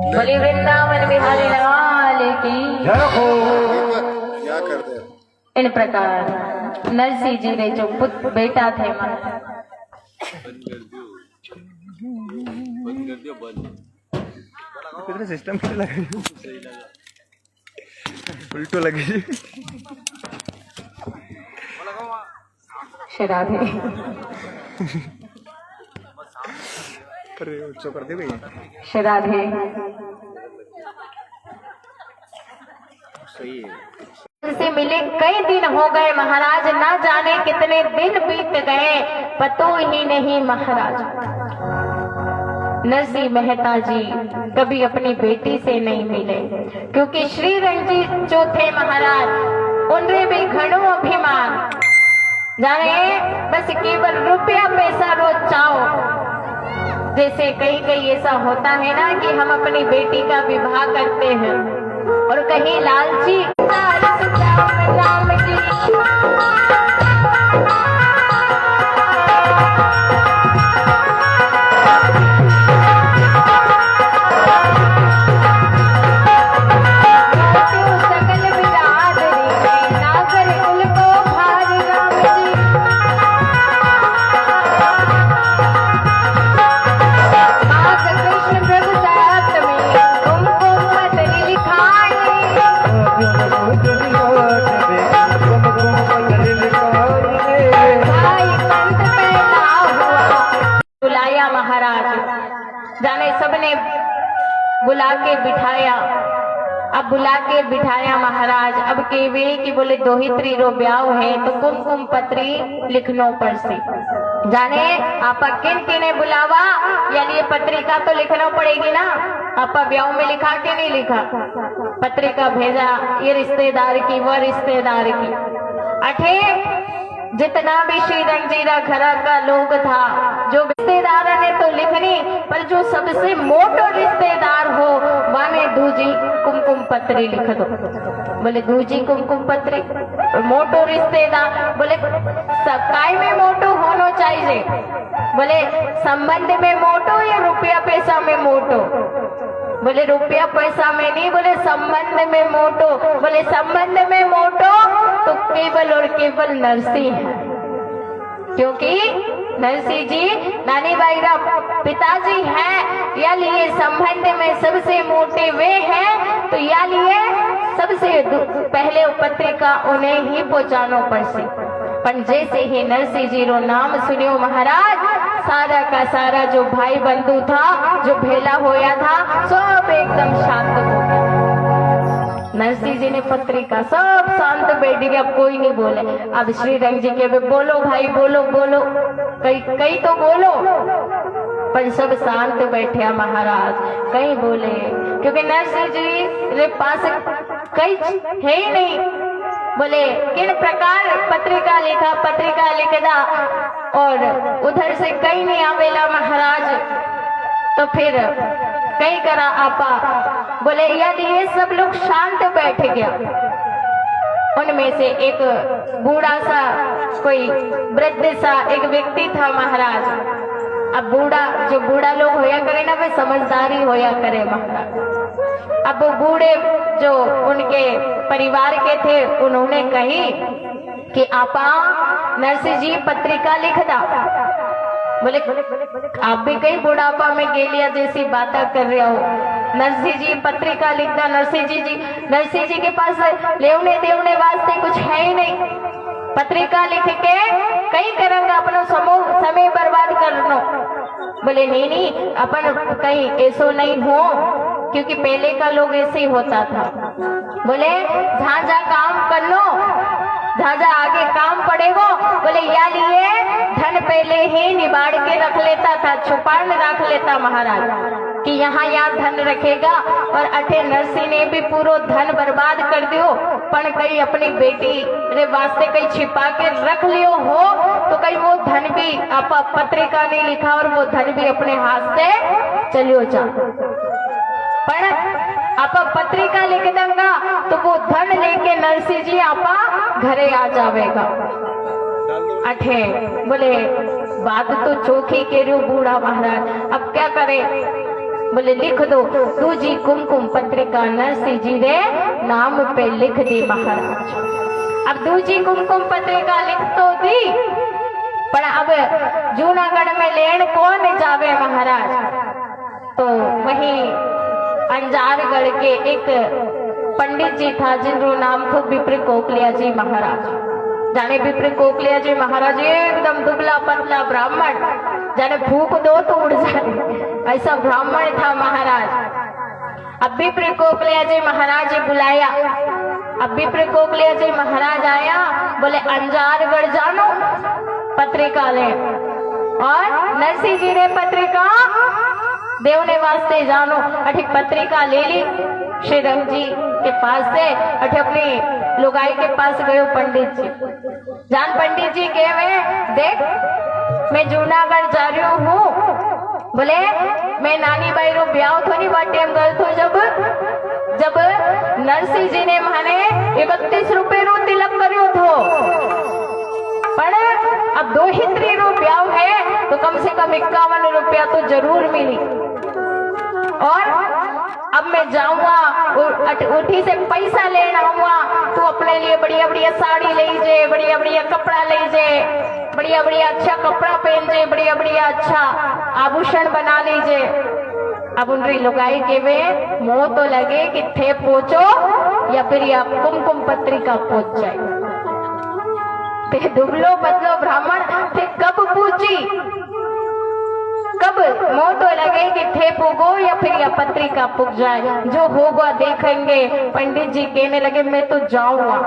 बोली वृंदावन बिहारी लाल की। क्या कर दे। इन प्रकार नरसिंह जी ने जो पुत्र बेटा थे कितने सिस्टम के लगे उल्टो लगे राधे कर दे भैया राधे सही है। से मिले कई दिन हो गए महाराज, ना जाने कितने दिन बीत गए, पतो ही नहीं महाराज। नरसिंह मेहता जी कभी अपनी बेटी से नहीं मिले, क्योंकि श्री रंजीत जो थे महाराज, उनमें भी घणो अभिमान, जाने बस केवल रुपया पैसा रोज चाहो। जैसे कहीं कहीं ऐसा होता है ना कि हम अपनी बेटी का विवाह करते हैं और कहीं लालची राम जी बुला के बिठाया। अब बुला के बिठाया महाराज, अब केवे की बोले दोहित्री रो ब्याह है तो कुमकुम पत्री लिखनो पड़सी। जाने आपा किन किने बुलावा, यानी ये पत्रिका तो लिखना पड़ेगी ना। आपा ब्याह में लिखा के नहीं लिखा, पत्रिका भेजा, ये रिश्तेदार की वो रिश्तेदार की। अठे जितना भी श्री रंजीरा घरा का लोग था, जो रिश्तेदार ने तो लिखनी, पर जो सबसे मोटो रिश्तेदार हो माने दूजी कुमकुम पत्री लिख दो। बोले दूजी कुमकुम पत्री, मोटो रिश्तेदार बोले सकाई में मोटो होना चाहिए। बोले संबंध में मोटो या रुपया पैसा में मोटो? बोले रुपया पैसा में नहीं, बोले संबंध में मोटो। बोले संबंध में मोटो तो केवल और केवल नरसिंह है, क्योंकि नरसिंह जी नानी बाईरा पिताजी हैं, या लिए संबंध में सबसे मोटे वे हैं, तो या लिए सबसे पहले पत्रिका उन्हें ही पहुंचानो पड़सी। पर जैसे ही नरसिंह जी रो नाम सुनियो महाराज, सारा का सारा जो भाई बंधु था, जो भेला होया था, सब एकदम शांत हो गया। नरसिंह जी ने पत्रिका सब शांत बैठ गया, अब कोई नहीं बोले। अब श्री रंग जी के बोलो भाई बोलो बोलो, कई तो बोलो, पर सब शांत बैठे महाराज, कहीं बोले, क्योंकि नरसिंह जी के पास कई है ही नहीं। बोले किन प्रकार पत्रिका लिखा, पत्रिका लिखदा, और उधर से कहीं नहीं आवेला महाराज, तो फिर कहीं करा आपा। बोले यदि ये सब लोग शांत बैठ गया, उनमें से एक बूढ़ा सा कोई वृद्ध सा एक व्यक्ति था महाराज। अब जो बूढ़ा लोग होया करे ना, वे समझदारी होया करे महाराज। अब वो बूढ़े जो उनके परिवार के थे, उन्होंने कही कि आपा नरसिंह जी पत्रिका लिख दा। बोले आप भी कहीं बुढ़ापा में गेलिया जैसी बातें कर रहे हो, नरसिंह जी पत्रिका लिखना। नरसिंह जी के पास लेवने देवने वास्ते कुछ है ही नहीं, पत्रिका लिख के कहीं करेंगे अपना समय बर्बाद करनो। बोले नहीं अपन कहीं ऐसो नहीं हो, क्योंकि पहले का लोग ऐसे ही होता था। बोले जहाँ जा काम कर लो, जहाँ आगे काम पड़ेगो। बोले या लिए धन पहले ही निबाड़ के रख लेता था, छुपाड़ रख लेता महाराज, कि यहाँ धन रखेगा। और अठे नरसिंह ने भी पूरा धन बर्बाद कर दियो, पर कहीं अपनी बेटी रे वास्ते कहीं छिपा के रख लियो हो, तो कहीं वो धन भी आप पत्रिका नहीं लिखा और वो धन भी अपने हाथ से चलियो जा। पर आप पत्रिका लिख देंगा तो वो धन लेके नरसिंह जी आपा घरे आ जावेगा। अठे बोले बात तो चोखी के रू बूढ़ा महाराज, अब क्या करे। बोले लिख दो दूजी कुमकुम पत्रिका नरसिंह जी रे नाम पे लिख दी महाराज। अब दूजी कुमकुम पत्रिका लिख तो दी, पर अब जूनागढ़ में लेन कौन जावे महाराज। तो वहीं अंजारगढ़ के एक पंडित जी था जिनका नाम था विप्र कोकलिया जी महाराज। जाने विप्र कोकलिया जी महाराज एकदम दुबला पतला ब्राह्मण, जाने फूक दो तो उड़ जाए ऐसा ब्राह्मण था महाराज। अब विप्र कोकलिया जी महाराज बुलाया। अब विप्र कोकलिया जी महाराज आया, बोले अंजारगढ़ जानो पत्रिका ले, और नरसिंह जी ने पत्रिका देवने वास्ते जानो। अठी पत्रिका ले ली श्री रंग जी के पास से, अठी अपनी लुगाई के पास गयो पंडित जी। जान पंडित जी के में देख मैं जूनागढ़ जा रही हूँ, बोले मैं नानी बाई रो ब्याह थो नहीं बाटे हम गल थो जब नरसिंह जी ने माने 31 रुपए रो तिलक करियो थो, पर अब 2 रो ब्याह है तो कम से कम 51 रुपया तो जरूर मिली। और अब मैं जाऊंगा उठी से पैसा लेना हुआ, तू अपने लिए बढ़िया बढ़िया साड़ी ले जे, बढ़िया बढ़िया कपड़ा ले जे, बढ़िया बढ़िया अच्छा कपड़ा पहन जे, बढ़िया बढ़िया अच्छा आभूषण बना लीजिए। अब उनकी लुगाई के वे मोह तो लगे कि थे पहुंचो या फिर या कुमकुम पत्रिका पहुंच जाए। ते दुबलो बदलो ब्राह्मण थे कब पूछी, कब मोह तो लगे कि थे पुगो या फिर या पत्रिका पुग जाए, जो होगा देखेंगे। पंडित जी कहने लगे मैं तो जाऊंगा।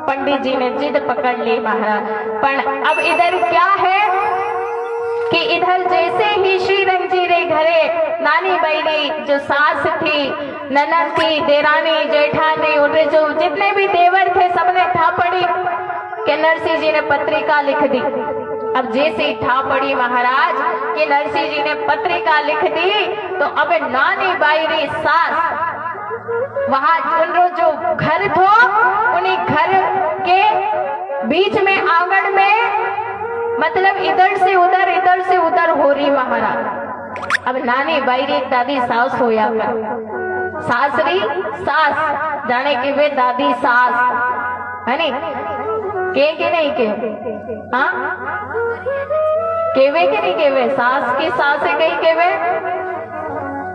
पंडित जी ने जिद पकड़ ली महाराज। पर अब इधर क्या है कि इधर जैसे ही श्री रंग जी रे घरे नानी बहनी जो सास थी, ननद थी, देरानी जेठानी, उनके जो जितने भी देवर थे सबने ठा पड़ी कि नरसिंह जी ने पत्रिका लिख दी। अब जैसे ठा पड़ी महाराज कि नरसिंह जी ने पत्रिका लिख दी, तो अब नानी बाई री सास वहां उनको जो घर थो उन्हीं घर के बीच में आंगन में मतलब इधर से उधर हो रही महाराज। अब नानी बाई री दादी सास होया कर, सासरी सास जाने के वे दादी सास है नी के नहीं के, हाँ केवे के नहीं केवे, सास की सास है कहीं केवे,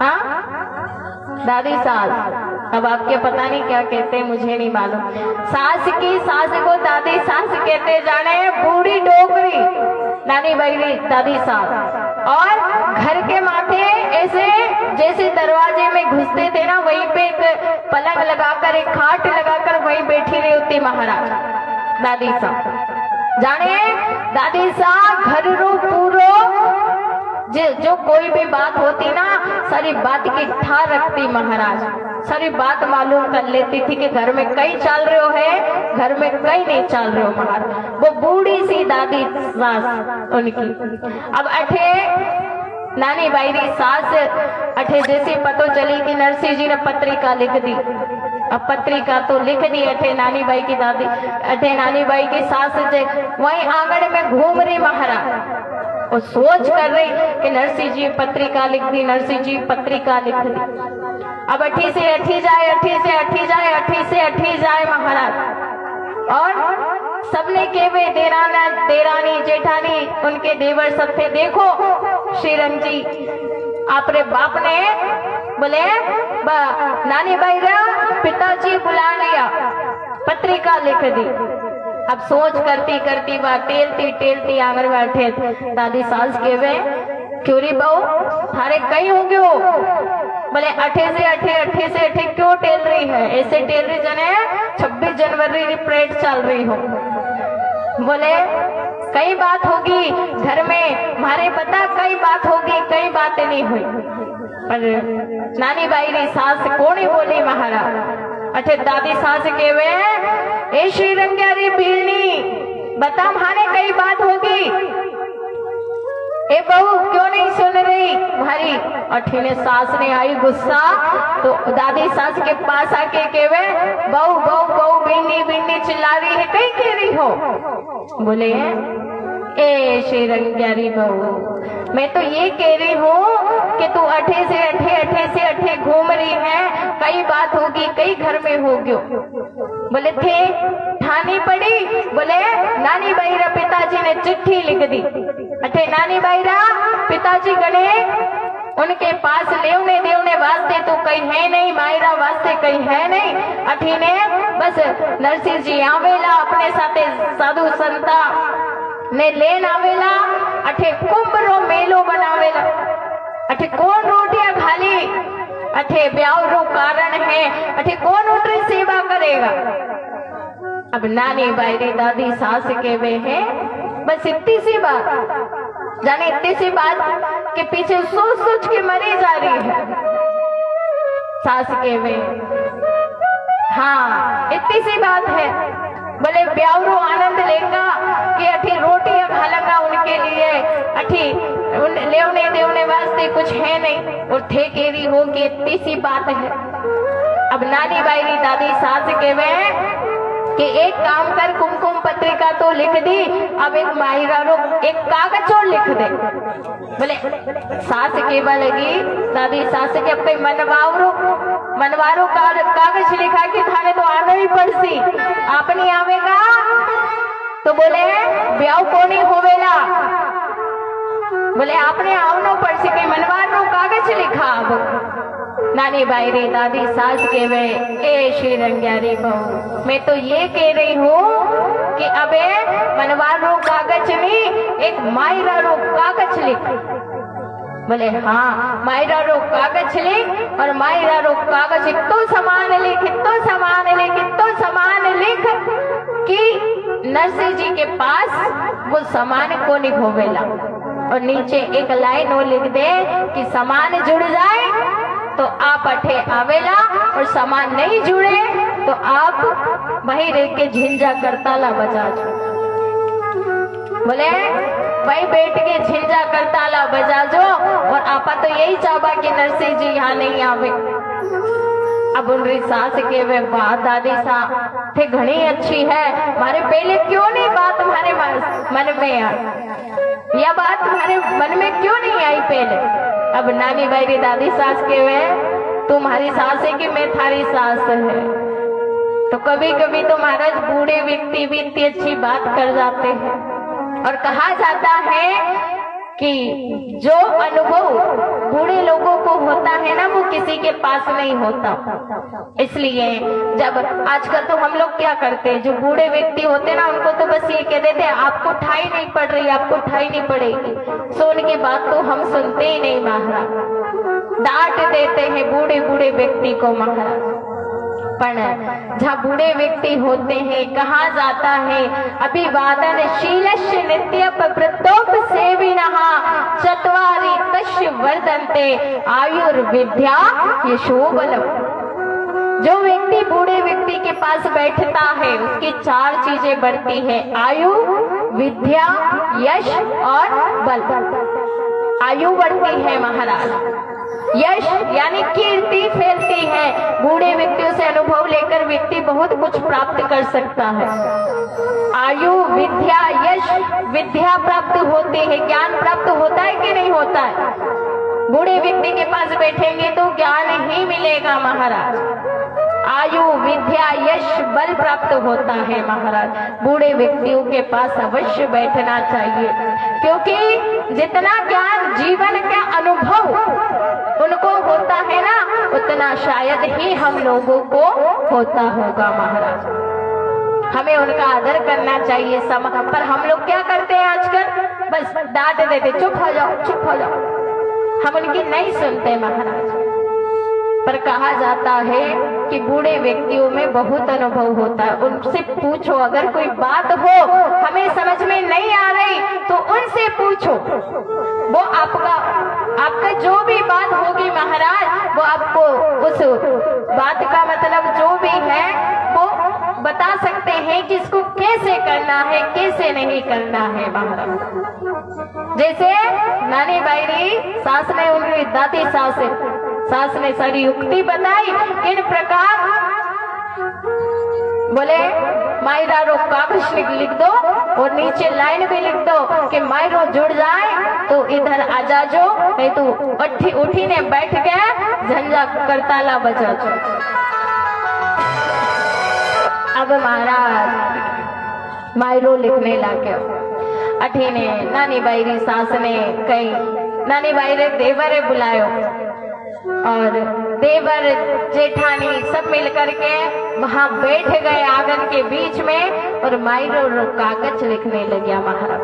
हाँ दादी सास। अब आपके पता नहीं क्या कहते हैं मुझे नहीं मालूम। सास की सास को दादी सास कहते, जाने बूढ़ी डोकरी नानी बहरी दादी सास। और घर के माथे ऐसे जैसे दरवाजे में घुसते थे ना, वहीं पे एक पलंग लगाकर एक खाट लगाकर वहीं बैठी रही होती महाराज दादी साहब। जाने दादी साहब घर रो पूरो जो कोई भी बात होती ना सारी बात की ठा रखती महाराज, सारी बात मालूम कर लेती थी कि घर में कई चल रहे हो है, घर में कई नहीं चल रहे हो महाराज। वो बूढ़ी सी दादी सास उनकी। अब अठे नानी बाई री सास अठे जैसी पतो चली कि नरसिंह जी ने पत्रिका लिख दी। अब पत्रिका तो लिख दी अठे नानी बाई की दादी, अठे नानी बाई की सास वही आंगन में घूम रही महाराज और सोच कर रही कि नरसिंह जी पत्रिका लिख दी, नरसिंह जी पत्रिका लिख दी। अब अठी से अठी जाए, अठी से अठी जाए, अठी से अठी जाए महाराज। और सबने केवे देराना देरानी जेठानी उनके देवर सब थे। देखो श्रीरंग जी आपरे बाप ने बोले नानी भाई रा पिताजी बुला लिया, पत्रिका लिख दी। अब सोच करती करती बात टेलती आंगन बैठे दादी सास के वे क्यों री बहू थारे कहीं होंगे हो? बोले अठे से अठे क्यों टेल रही है? ऐसे टेल रही जने 26 जनवरी की परेड चल रही हो। बोले कई बात होगी घर में, मारे पता कई बात होगी, कई बातें नहीं हुई। पर नानी बाई री सास कोनी बोली महाराज। अठे दादी सास के वे ए श्रीरंगारी बीरनी बता माने कई बात होगी, ए बहू क्यों नहीं सुन रही भारी? अठी ने सास ने आई गुस्सा तो दादी सास के पास आके केवे बहू बहू बहू बीनी बीनी चिल्ला रही है, कहीं कह रही हो? बोले ए श्रीरंग प्यारी बहू, मैं तो ये कह रही हूँ कि तू अठे से अठे घूम रही है, कई बात होगी, कई घर में होगी। बोले थे ठानी पड़ी, बोले नानी बाईरा पिताजी ने चिट्ठी लिख दी। अठे नानी बाईरा पिताजी गणे उनके पास लेवने देवने वास्ते तो कहीं है नहीं, मायरा वास्ते कहीं है नहीं। अठी ने बस नरसिंह जी आवेला, अपने साथे साधु संता ने लेन आवेला। अठे कुंभ रो मेलो बनावेला। अठे कौन रोटियां खाली, अठे ब्याह रो कारण है, अठे कौन उनकी सेवा करेगा। अब नानी बायरी दादी सास के वे है, बस इतनी सी बात, जाने इतनी सी बात के पीछे सोच सोच के मरी जा रही है सास के वे। हाँ इतनी सी बात है। बोले ब्यावरो आनंद लेगा कि अठी रोटियां खालंगा उनके लिए, अठी लेवने देवने वास्ते कुछ है नहीं, और ठेकेरी हो कि इतनी सी बात है। अब नानी बाईरी दादी सास के वे कि एक काम कर, कुमकुम पत्रिका तो लिख दी, अब एक मायरा रो एक कागज और लिख दे। बोले सास के लगी दादी सास के अब मनवारो कागज लिखा कि थाने तो आना ही पड़सी, आप नहीं आवेगा तो बोले ब्याह कोनी होवेला। बोले आपने आवनो पड़सी, कई मनवार रो कागज लिखा। अब नानी बाईरी दादी सास के वे ए श्रीरंग्यारी बहू, मैं तो ये कह रही हूँ कि अबे मनवार रो कागज नहीं, एक मायरा रो कागज लिख। बोले हाँ मायरा रो कागज लिख, और मायरा रो कागज इतो समान लिख, इतो समान लिख, इतो समान लिख कि नरसिंह जी के पास वो समान को नहीं होवेला। और नीचे एक लाइन वो लिख दे कि समान जुड़ जाए तो आप अठे आवेला, और सामान नहीं जुड़े तो आप वहीं रह के झिंझा करताला बजा जो। बोले वही बैठ के झिंझा करताला बजा जो, और आपा तो यही चाहबा कि नरसिंह जी यहाँ नहीं आवे। अब उनकी सास के वे बात दादी सा थे घनी अच्छी है, मारे पहले क्यों नहीं बात हमारे मन में आई, यह बात तुम्हारे मन में क्यों नहीं आई पहले। अब नानी बाईरी दादी सास के वे तुम्हारी सास है कि मैं थारी सास है। तो कभी कभी तो महाराज बूढ़े व्यक्ति भी इतनी अच्छी बात कर जाते हैं, और कहा जाता है कि जो अनुभव बूढ़े लोगों को होता है ना, वो किसी के पास नहीं होता। इसलिए जब आजकल तो हम लोग क्या करते हैं, जो बूढ़े व्यक्ति होते हैं ना, उनको तो बस ये कह देते हैं आपको ठाई नहीं पड़ रही, आपको ठाई नहीं पड़ेगी। सो उनकी बात तो हम सुनते ही नहीं महाराज, डांट देते हैं बूढ़े बूढ़े व्यक्ति को महाराज। पर जहाँ बूढ़े व्यक्ति होते हैं, कहा जाता है अभिवादन शीलस्य नित्य प्रवृत्तोप सेविनः चत्वारि तस्य वर्धन्ते आयुर्विद्या यशोबलम्। जो व्यक्ति बूढ़े व्यक्ति के पास बैठता है उसकी 4 चीजें बढ़ती है, आयु, विद्या, यश और बल। आयु बढ़ती है महाराज, यश यानी कीर्ति फैलती है। बूढ़े व्यक्तियों से अनुभव लेकर व्यक्ति बहुत कुछ प्राप्त कर सकता है। आयु, विद्या, यश, विद्या प्राप्त होती है, ज्ञान प्राप्त होता है कि नहीं होता है। बूढ़े व्यक्ति के पास बैठेंगे तो ज्ञान ही मिलेगा महाराज। आयु, विद्या, यश, बल प्राप्त होता है महाराज। बूढ़े व्यक्तियों के पास अवश्य बैठना चाहिए, क्योंकि जितना ज्ञान जीवन का अनुभव उनको होता है ना, उतना शायद ही हम लोगों को होता होगा महाराज। हमें उनका आदर करना चाहिए पर हम लोग क्या करते हैं आजकल, बस डांट देते, चुप हो जाओ, चुप हो जाओ। हम उनकी नहीं सुनते महाराज। पर कहा जाता है कि बूढ़े व्यक्तियों में बहुत अनुभव होता है, उनसे पूछो। अगर कोई बात हो हमें समझ में नहीं आ रही तो उनसे पूछो, वो आपका जो भी बात होगी महाराज, वो आपको उस बात का मतलब जो भी है वो बता सकते हैं कि इसको कैसे करना है, कैसे नहीं करना है महाराज। जैसे नानी बाईरी सास ने उनकी दादी सास ने सारी युक्ति बताई, किन प्रकार बोले मायरा रो कागज लिख दो और नीचे लाइन भी लिख दो कि मायरो जुड़ जाए तो इधर आ जाजो, नहीं तो उठी ने बैठ के झंझा करताला बजा। अब महाराज मायरो लिखने लगे। अठी ने नानी बाईरी सास ने कही, नानी बाईरे देवरे बुलायो और देवर जेठानी सब मिलकर के वहां बैठ गए आंगन के बीच में और मायरो कागज लिखने लगा। महाराज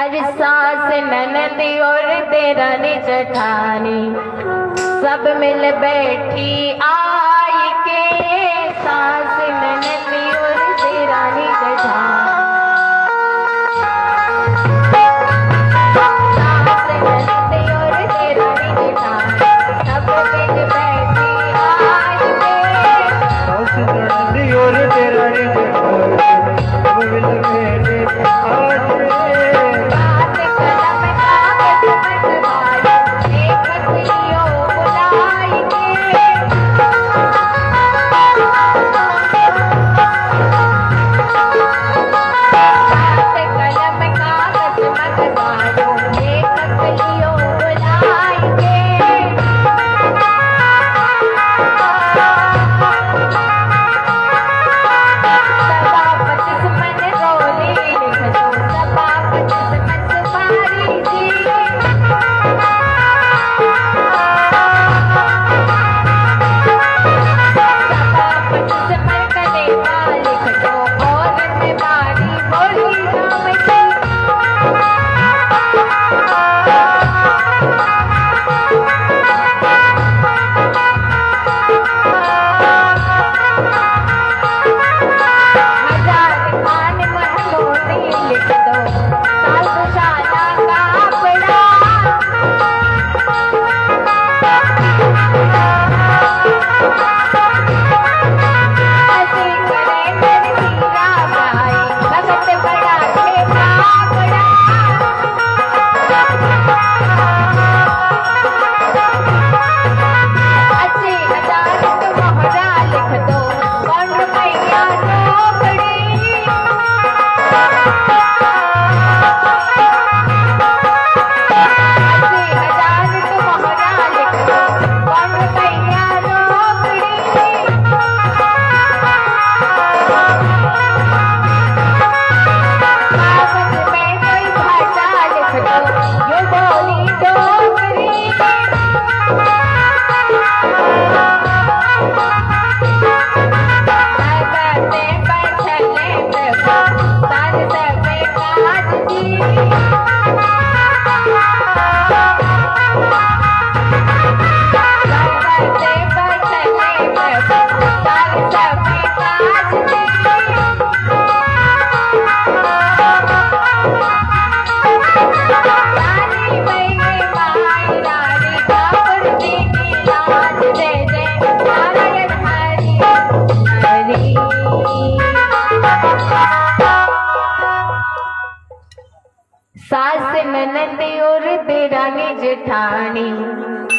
अरे सास ननदी और देरानी जेठानी सब मिल बैठी आई के, सास ननदी और देरानी जेठानी सास ननदी और देरानी जेठानी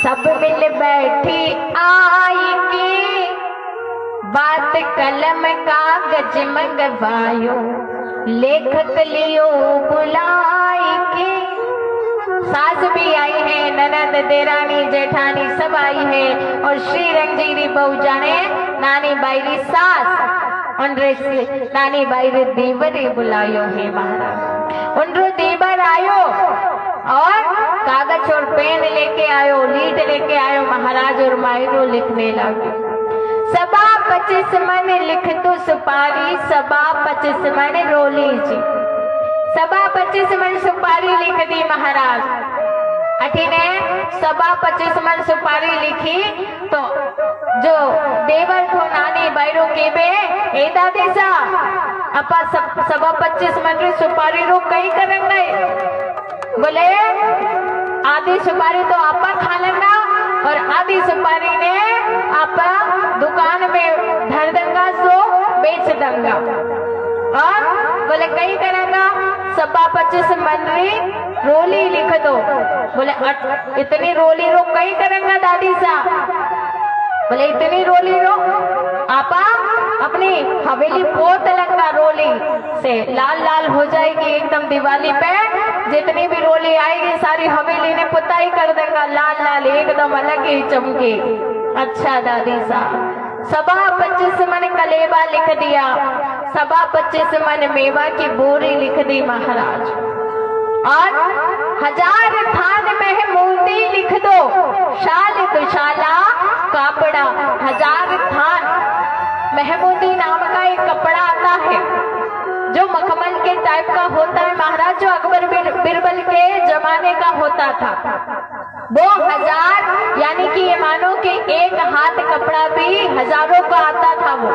सब मिल बैठी आई की, बात कलम कागज मंगवायो लेखक लियो बुलाई की। सास भी आई है, ननद देरानी जेठानी सब आई है और श्री रंगजीरी बहु जाने नानी बाईरी सास उनरे नानी बाईरी देवरे बुलायो है। महाराज उनरो देवर आयो और कागज और पेन लेके आयो, लीड लेके आयो। महाराज और मायरो लिखने लगे। सबा 25 मन लिख तो सुपारी, सबा 25 मन रोली जी। सबा 25 मन सुपारी लिख दी महाराज। अठी ने सबा 25 मन सुपारी लिखी तो जो देवर को नानी बायरो के बे ए दादी सा अपा सबा 25 मन री सुपारी रो कई करेंगे। बोले आधी सुपारी तो आपा खा लेना और आधी सुपारी ने आपा दुकान में धर देंगा सो बेच देंगा। और बोले कई करेंगा सबा 25 मन री रोली लिख दो। बोले इतनी रोली रो कई करेंगा दादी सा। बोले इतनी रोली रो आपा अपनी हवेली पोत लगा रोली से लाल लाल हो जाएगी एकदम। दिवाली पे जितनी भी रोली आएगी सारी हवेली ने पुताई कर देगा, लाल लाल एकदम अलग ही चमके। अच्छा दादी साहब, 25 मन कलेबा लिख दिया, 25 मन मेवा की बोरी लिख दी महाराज, और 1000 थान महमूदी लिख दो, शाल दुशाला कापड़ा। 1000 थान महमूदी नाम का एक कपड़ा आता है जो मखमल के टाइप का होता है महाराज, जो अकबर बिरबल के जमाने का होता था। 2000 यानी कि ये मानो कि एक हाथ कपड़ा भी हजारों का आता था। वो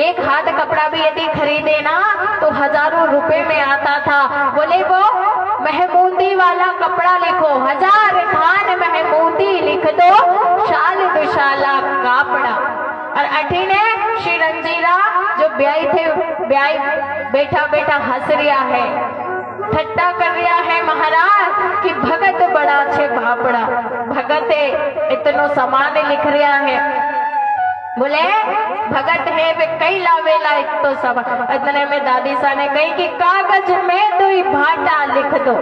एक हाथ कपड़ा भी यदि खरीदे ना तो हजारों रुपए में आता था। बोले वो महमूदी वाला कपड़ा लिखो, 1000 थान महमूदी लिख दो, शाल दुशाला कापड़ा। और अठीने श्री रंजीरा जो ब्याई थे, ब्याई बैठा बैठा हंस रिया है, ठट्टा कर रिया है महाराज कि भगत बड़ा अच्छे भापड़ा, भगत है इतनो सामान लिख रिया है। बोले भगत है वे कई लावेला एक तो सब। इतने में दादी सा ने कही कि कागज में 2 भाटा लिख दो।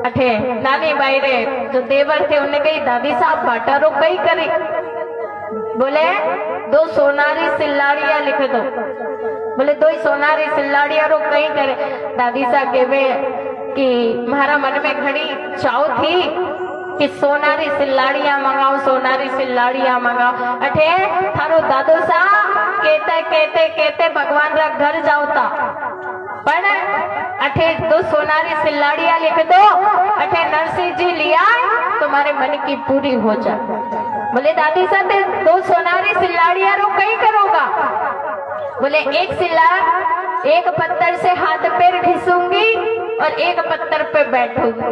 अठे नानी बाई रे जो देवर थे उन्हें कही दादी साहब भाटा रो कई करी। बोले 2 सोनारी सिल्लाड़िया लिख दो। बोले 2 सोनारी सिल्लाड़िया रो कई करे। दादी साहब कहवे कि मारा मन में घड़ी चाव थी कि सोनारी सिल्लाड़िया मंगाओ, सोनारी सिल्लाड़िया मंगाओ। अठे थारो दादो सा कहते कहते कहते भगवान रा घर जाओता, पर अठे 2 सोनारी सिल्लाड़िया लिख दो। अठे नरसिंह जी लिया तुम्हारे मन की पूरी हो जाए। बोले दादी सा 2 सोनारी सिल्लाड़िया रो कहीं करोगा? बोले एक सिल्लाड़, एक पत्थर से हाथ पैर घिसूंगी और एक पत्थर पे बैठूंगी।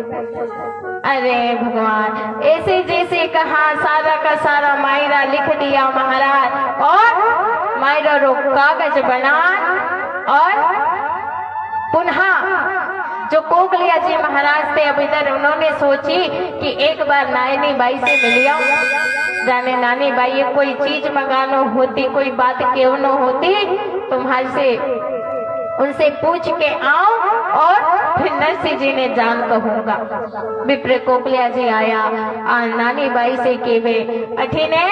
अरे भगवान, ऐसे जैसे कहा सारा का सारा मायरा लिख दिया महाराज, और मायरा रो कागज बना। और पुनः जो कोकलिया जी महाराज थे अब इधर, उन्होंने सोची कि एक बार नानी बाई से मिल आऊं, जाने नानी बाई ये कोई चीज मंगानो होती, कोई बात क्यों न होती, तुम्हारे से उनसे पूछ के आओ और फिर नरसिंह जी ने जान कहूंगा। विप्र कोकलिया जी आया, नानी बाई से केवे अठी ने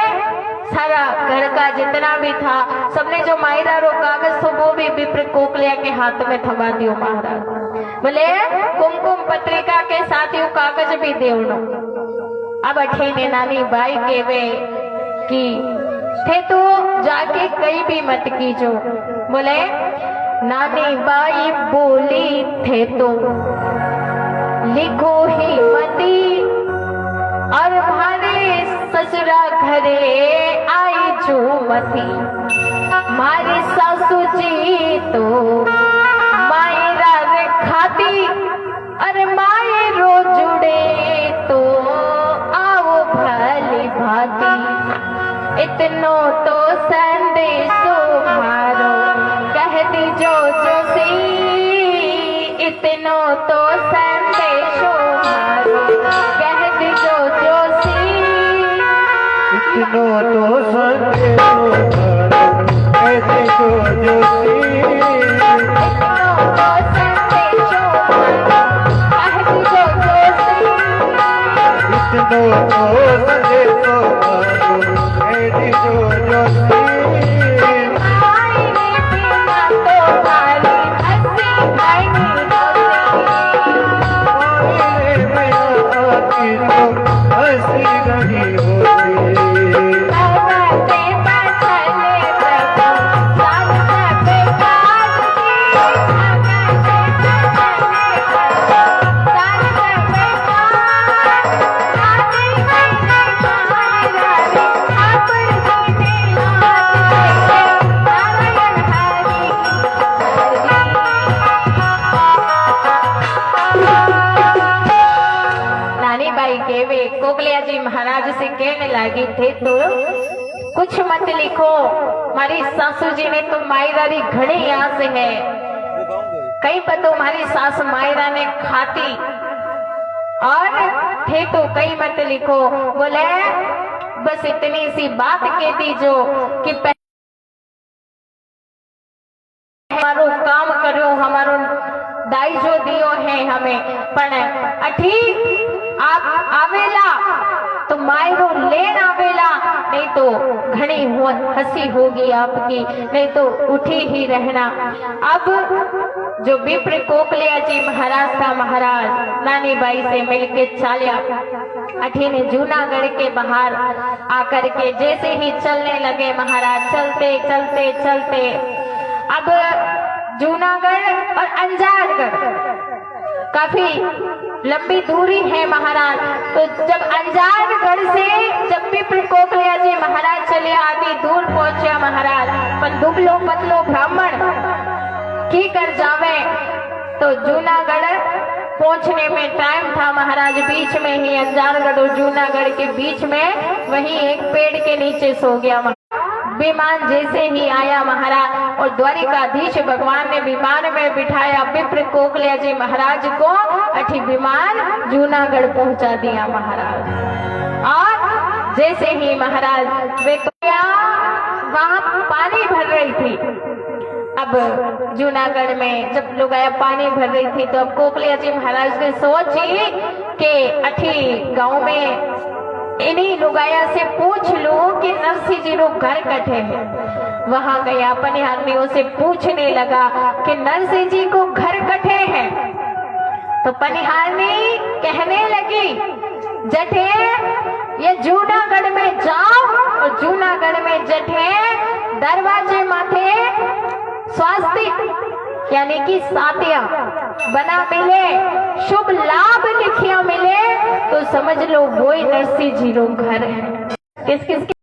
सारा घर का जितना भी था सबने जो मायरा रो कागज तो वो भी विप्र कोकलिया के हाथ में थमा दियो महाराज। बोले कुमकुम पत्रिका के साथ यू कागज भी देवनो। अब अठी ने नानी बाई केवे कि थे तो जाके कहीं भी मत कीजो। बोले नानी बाई बोली थे तो लिखो ही मती, और भारे ससुरा घरे आई जो मती। मारी सासू जी तो मायरा रे खाती, अरे माये रो जुड़े तो आओ भली भाती। इतनो तो संदेशो मारो कह दीजो जोशी, इतनो तो संदेशो मारो कह दीजो जोशी। इतनो तो संदेशो मारो कह दीजो जोशी। इतनो तो संदेशो मारो कह दीजो जोशी। इतनो तो संदेशो मारो कह दीजो जोशी। कोकलिया जी महाराज से कहने लगी थे तो कुछ मत लिखो, हमारी सासू जी ने तो मायरा री घड़ी आस है, कहीं पर तो हमारी सास मायरा ने खाती, और थे तो कहीं मत लिखो। बोले बस इतनी सी बात कह दी जो कि हमारो काम करो, हमारो दाई जो दियो है हमें, पण अठी आप आवेला तो मायरो लेन आवेला, नहीं तो घनी हंसी होगी आपकी, नहीं तो उठी ही रहना। अब जो विप्र कोकलिया जी महाराज था, महाराज नानी बाई से मिलके चालिया अठी ने जूनागढ़ के बाहर आकर के जैसे ही चलने लगे महाराज, चलते चलते चलते अब जूनागढ़ और अंजारगढ़ काफी लंबी दूरी है महाराज। तो जब अंजारगढ़ से जब भी कोकलिया जी महाराज चले आती दूर पहुंचे महाराज, पर दुबलो पतलो ब्राह्मण की कर जावे, तो जूनागढ़ पहुंचने में टाइम था महाराज। बीच में ही अंजारगढ़ और जूनागढ़ के बीच में वहीं एक पेड़ के नीचे सो गया। विमान जैसे ही आया महाराज और द्वारिकाधीश भगवान ने विमान में बिठाया विप्र कोकलिया जी महाराज को, अठी विमान जूनागढ़ पहुंचा दिया महाराज। और जैसे ही महाराज वे वहां पानी भर रही थी, अब जूनागढ़ में जब लोग आया पानी भर रही थी, तो अब कोकलिया जी महाराज ने सोची कि अठी गांव में इन्हीं लुगाया से पूछ लो कि नरसिंह जी लोग घर कटे हैं। वहां गया पनिहारनियों से पूछने लगा कि नरसिंह जी को घर कटे हैं। तो पनिहारनी कहने लगी, जठे ये जूनागढ़ में जाओ और जूनागढ़ में जठे दरवाजे माथे स्वास्तिक यानी कि सातिया बना मिले, शुभ लाभ लिखिया मिले, तो समझ लो वो ही नरसिंह जी लोग घर है। किस किस